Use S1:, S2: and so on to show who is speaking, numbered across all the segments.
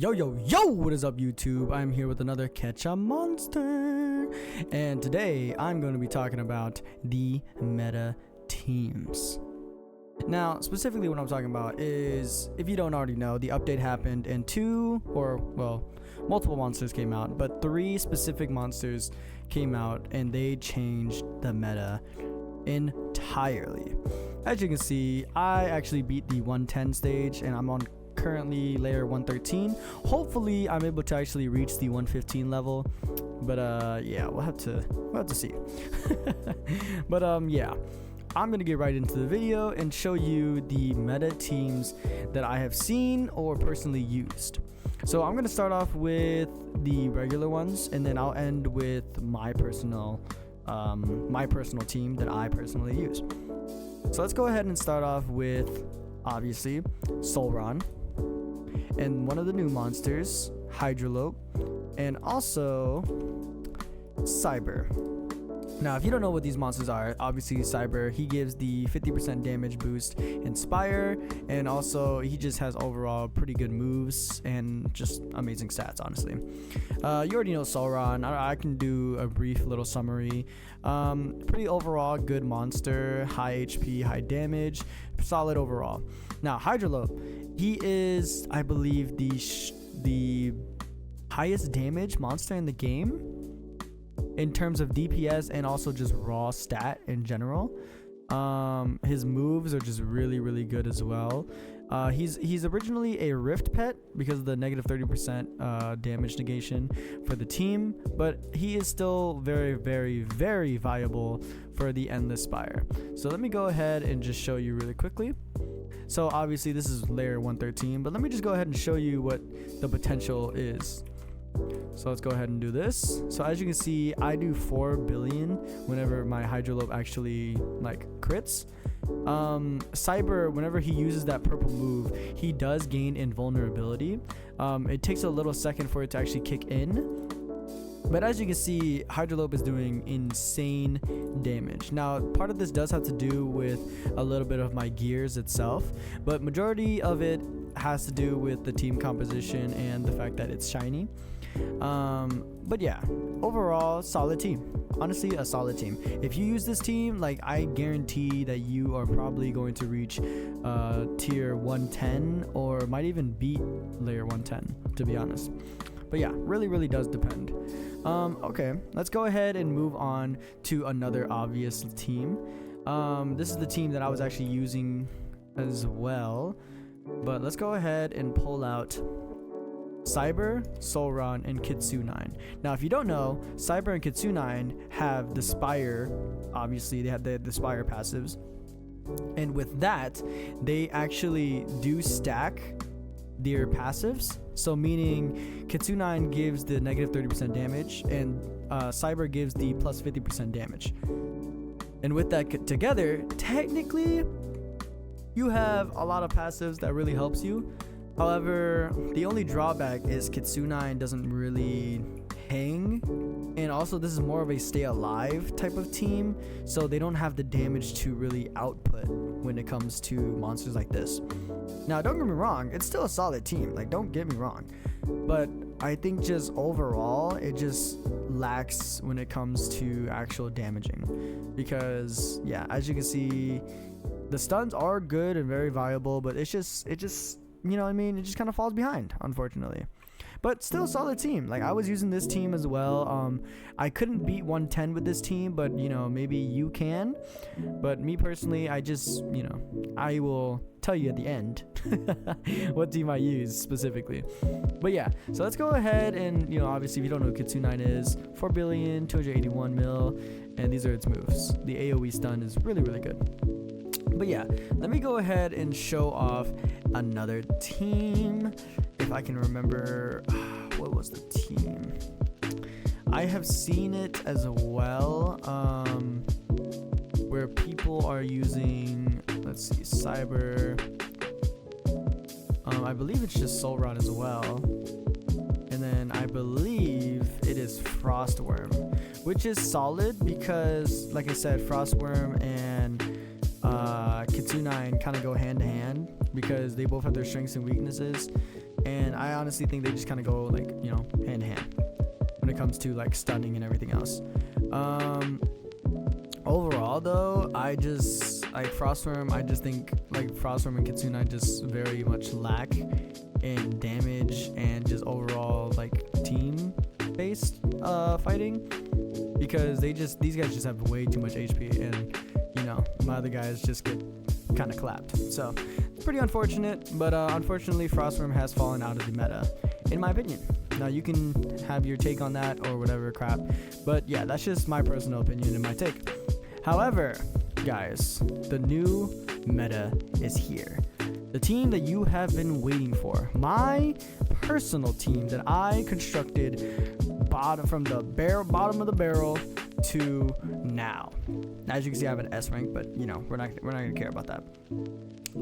S1: Yo, what is up, YouTube? I'm here with another Catch a Monster. And today, I'm going to be talking about the meta teams. Now, specifically what I'm talking about is, if you don't already know, the update happened and multiple monsters came out, but 3 specific monsters came out and they changed the meta entirely. As you can see, I actually beat the 110 stage and I'm on currently layer 113. Hopefully I'm able to actually reach the 115 level, but yeah, we'll have to see. But yeah, I'm gonna get right into the video and show you the meta teams that I have seen or personally used. So I'm gonna start off with the regular ones and then I'll end with my personal team that I personally use. So let's go ahead and start off with, obviously, Solron, and one of the new monsters, Hydrolopee, and also Cyber. Now, if you don't know what these monsters are, obviously Cyber, he gives the 50% damage boost Inspire, and also he just has overall pretty good moves and just amazing stats, honestly. You already know Solron. I can do a brief little summary. Pretty overall good monster, high HP, high damage, solid overall. Now, Hydrolopee, he is, I believe, the highest damage monster in the game in terms of DPS and also just raw stat in general. His moves are just really good as well. He's originally a Rift pet because of the negative 30% damage negation for the team, but he is still very viable for the Endless Spire. So let me go ahead and just show you really quickly. So obviously this is layer 113, but let me just go ahead and show you what the potential is. So let's go ahead and do this. So as you can see, I do 4 billion whenever my Hydrolopee actually crits. Cyber, whenever he uses that purple move, he does gain invulnerability. It takes a little second for it to actually kick in, but as you can see, Hydrolopee is doing insane damage. Now, part of this does have to do with a little bit of my gears itself, but majority of it has to do with the team composition and the fact that it's shiny. But yeah, overall, solid team. Honestly, a solid team. If you use this team, I guarantee that you are probably going to reach tier 110 or might even beat layer 110, to be honest. But yeah, really does depend. Okay, let's go ahead and move on to another obvious team. This is the team that I was actually using as well, but let's go ahead and pull out Cyber, Solron, and Kitsunine. Now, if you don't know, Cyber and Kitsunine have the Spire. Obviously, they have the Spire passives, and with that, they actually do stack their passives. So meaning Kitsunine gives the negative 30% damage and Cyber gives the plus 50% damage. And with that together, technically you have a lot of passives that really helps you. However, the only drawback is Kitsunine doesn't really hang, and also this is more of a stay alive type of team, so they don't have the damage to really output when it comes to monsters like this. Now, don't get me wrong, it's still a solid team, don't get me wrong, but I think just overall it just lacks when it comes to actual damaging, because yeah, as you can see, the stuns are good and very viable, but it just you know what I mean, it just kind of falls behind, unfortunately. But still a solid team. I was using this team as well. I couldn't beat 110 with this team, but maybe you can. But me personally, I just I will tell you at the end what team I use specifically. But yeah, so let's go ahead and obviously, if you don't know who Kitsunine is, 4 billion, 281 mil, and these are its moves. The AoE stun is really good. But yeah, let me go ahead and show off another team. If I can remember, what was the team? I have seen it as well, where people are using, let's see, Cyber. I believe it's just Solron as well. And then I believe it is Frostwyrm, which is solid because, like I said, Frostwyrm and Kitsunine kind of go hand to hand because they both have their strengths and weaknesses. and I honestly think they just kind of go like, you know, hand in hand when it comes to like stunning and everything else. Overall though, I just like Frostwyrm. I just think like Frostwyrm and Kitsunine just very much lack in damage and just overall like team based fighting, because these guys just have way too much HP, and you know, my other guys just get kind of clapped. So it's pretty unfortunate, but unfortunately Frostwyrm has fallen out of the meta, in my opinion. Now you can have your take on that or whatever crap, but yeah, that's just my personal opinion and my take. However, guys, the new meta is here. The team that you have been waiting for. My personal team that I constructed from the bottom of the barrel to now. As you can see, I have an S rank, but you know, we're not gonna care about that.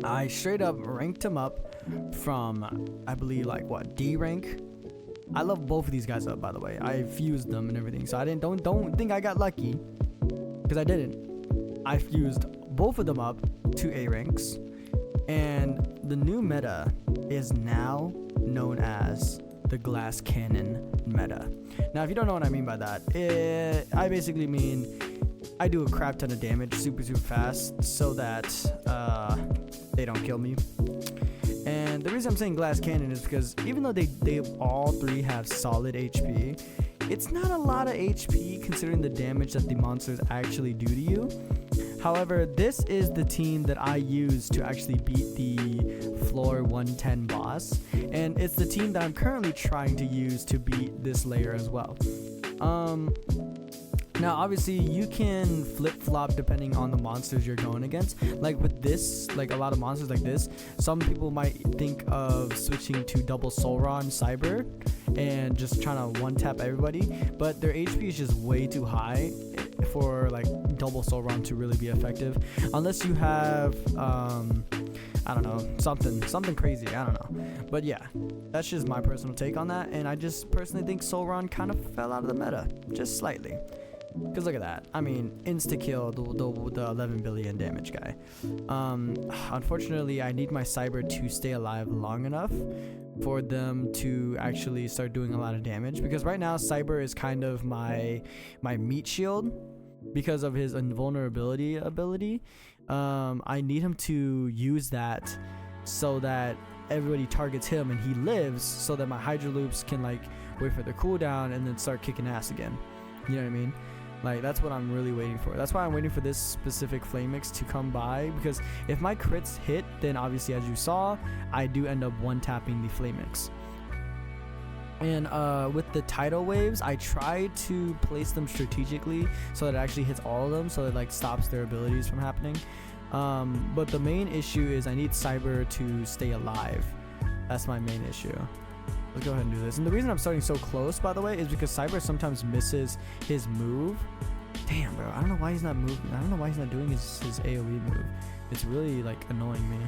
S1: I straight up ranked him up from, I believe, like what, D rank. I love both of these guys up, by the way. I fused them and everything, so I don't think I got lucky, because I didn't. I fused both of them up to A ranks, and the new meta is now known as the glass cannon meta. Now, if you don't know what I mean by that, I basically mean I do a crap ton of damage super fast so that they don't kill me. And the reason I'm saying glass cannon is because even though they all three have solid HP, it's not a lot of HP considering the damage that the monsters actually do to you. However, this is the team that I use to actually beat the floor 110 boss, and it's the team that I'm currently trying to use to beat this layer as well. Now obviously you can flip-flop depending on the monsters you're going against. Like with this, like a lot of monsters like this, some people might think of switching to double Solron Cyber and just trying to one-tap everybody, but their HP is just way too high for like double Solron to really be effective, unless you have I don't know, something crazy, I don't know. But yeah, that's just my personal take on that, and I just personally think Solron kind of fell out of the meta just slightly. Because look at that. I mean, insta-kill the 11 billion damage guy. Unfortunately, I need my Cyber to stay alive long enough for them to actually start doing a lot of damage. Because right now, Cyber is kind of my meat shield because of his invulnerability ability. I need him to use that so that everybody targets him and he lives, so that my Hydroloops can like wait for the cooldown and then start kicking ass again. You know what I mean? Like, that's what I'm really waiting for. That's why I'm waiting for this specific flame mix to come by, because if my crits hit, then obviously, as you saw, I do end up one-tapping the flame mix. And with the tidal waves, I try to place them strategically so that it actually hits all of them, so it like stops their abilities from happening. But the main issue is I need Cyber to stay alive. That's my main issue. Let's go ahead and do this. And the reason I'm starting so close, by the way, is because Cyber sometimes misses his move. Damn, bro. I don't know why he's not moving. I don't know why he's not doing his AoE move. It's really like annoying me.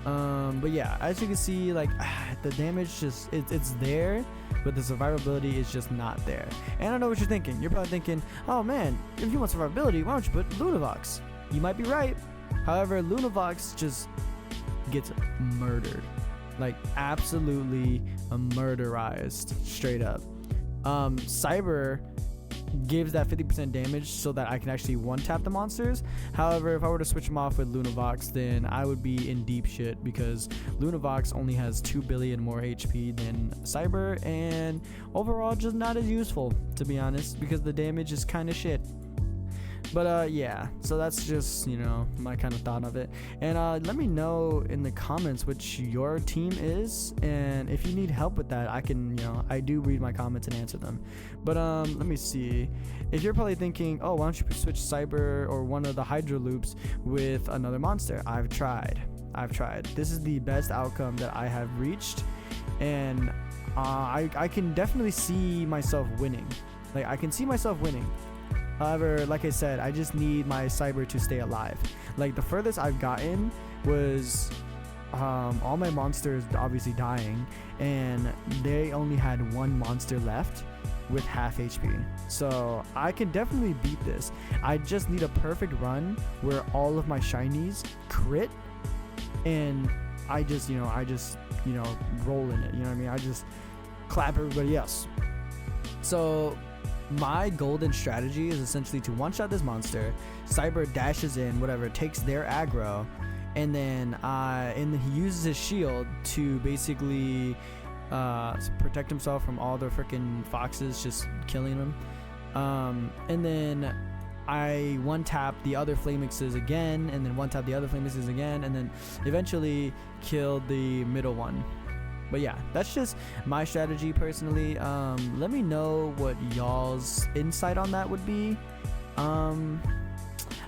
S1: But yeah, as you can see, like the damage just it's there, but the survivability is just not there. And I know what you're thinking. You're probably thinking, oh man, if you want survivability, why don't you put Lunavox? You might be right. However, Lunavox just gets murdered. Like absolutely murderized, straight up. Cyber gives that 50% damage so that I can actually one-tap the monsters. However, if I were to switch them off with Lunavox, then I would be in deep shit, because Lunavox only has 2 billion more HP than Cyber, and overall just not as useful, to be honest, because the damage is kind of shit. But yeah, so that's just, you know, my kind of thought of it. And let me know in the comments which your team is, and if you need help with that, I can, you know, I do read my comments and answer them. But let me see. If you're probably thinking, oh, why don't you switch Cyber or one of the Hydroloops with another monster? I've tried. This is the best outcome that I have reached, and I can definitely see myself winning. Like, I can see myself winning. However, like I said, I just need my Cyber to stay alive. Like, the furthest I've gotten was all my monsters obviously dying, and they only had one monster left with half HP. So I can definitely beat this. I just need a perfect run where all of my shinies crit, and I just roll in it. You know what I mean? I just clap everybody else. So my golden strategy is essentially to one-shot this monster. Cyber dashes in, whatever, takes their aggro, and then he uses his shield to basically protect himself from all the freaking foxes just killing him. And then I one-tap the other Flamixes again, and then one-tap the other Flamixes again, and then eventually kill the middle one. But yeah, that's just my strategy personally. Let me know what y'all's insight on that would be.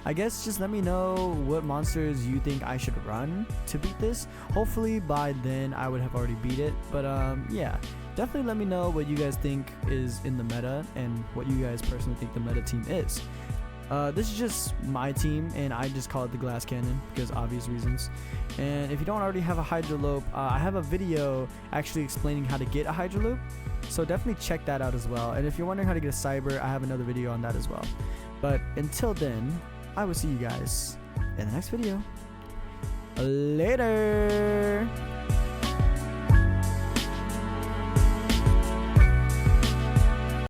S1: I guess just let me know what monsters you think I should run to beat this. Hopefully by then I would have already beat it. But yeah, definitely let me know what you guys think is in the meta and what you guys personally think the meta team is. This is just my team, and I just call it the glass cannon because obvious reasons. And if you don't already have a Hydrolopee, I have a video actually explaining how to get a Hydrolopee, so definitely check that out as well. And if you're wondering how to get a Cyber, I have another video on that as well. But until then, I will see you guys in the next video. Later!